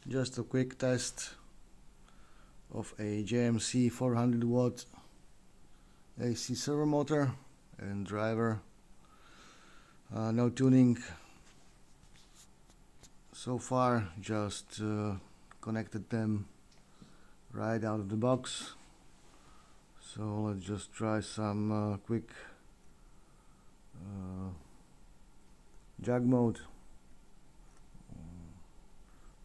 Just a quick test of a JMC 400 watt AC servo motor and driver. No tuning so far, just connected them right out of the box. So let's just try some quick jog mode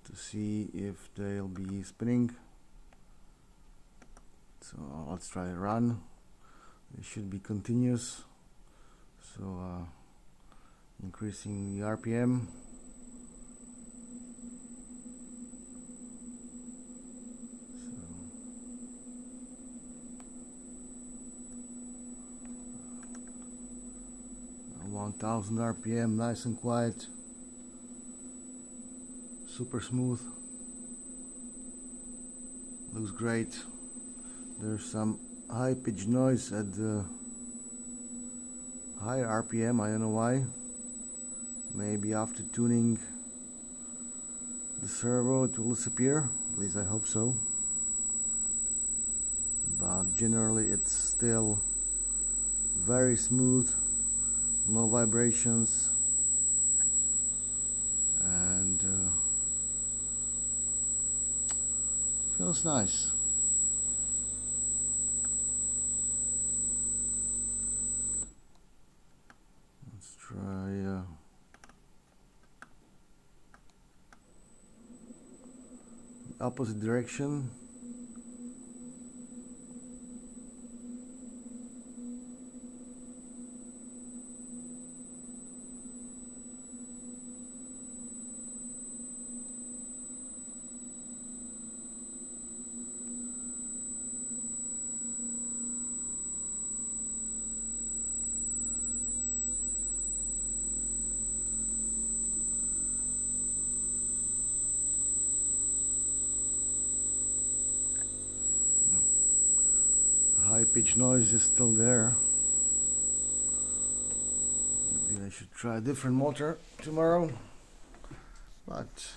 to see if they'll be spinning. So let's try run. It should be continuous, so increasing the RPM. So 1000 RPM, nice and quiet, super smooth, looks great. There's some high pitch noise at the higher RPM, I don't know why. Maybe after tuning the servo it will disappear, at least I hope so. But generally it's still very smooth, no vibrations, and feels nice. Let's try the opposite direction. High pitch noise is still there. Maybe I should try a different motor tomorrow, but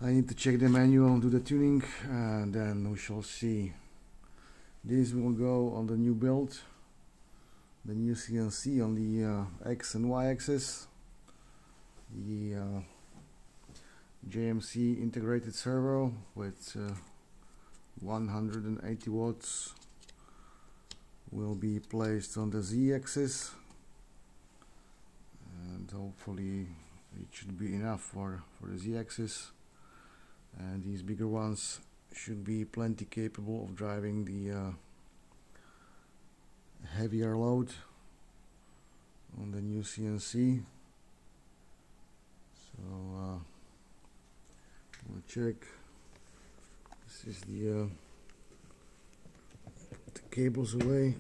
I need to check the manual, do the tuning, and then we shall see. This will go on the new build, the new CNC on the X and Y axis. The JMC integrated servo with 180 watts will be placed on the Z axis, and hopefully it should be enough for the Z axis, and these bigger ones should be plenty capable of driving the heavier load on the new CNC. So we'll check. This is the cables away.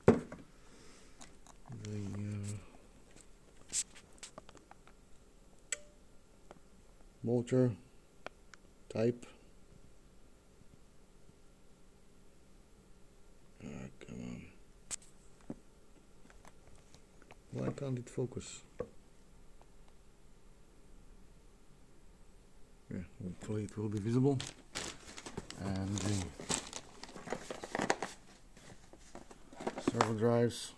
The motor type. Come on. Why can't it focus? Yeah, hopefully it will be visible. And the servo drives.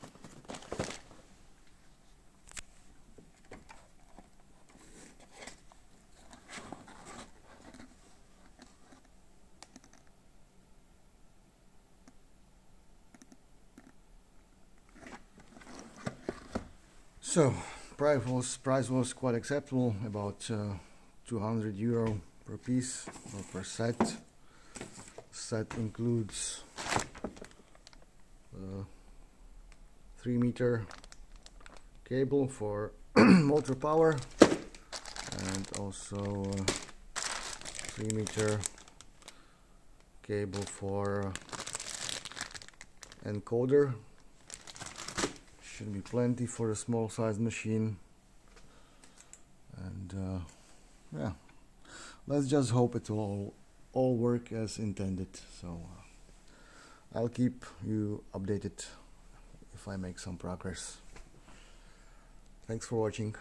So price was quite acceptable, about 200 euro per piece or per set. Set includes 3-meter cable for motor power, and also 3-meter cable for encoder. Should be plenty for a small sized machine, and yeah, let's just hope it will all work as intended. So I'll keep you updated if I make some progress. Thanks for watching.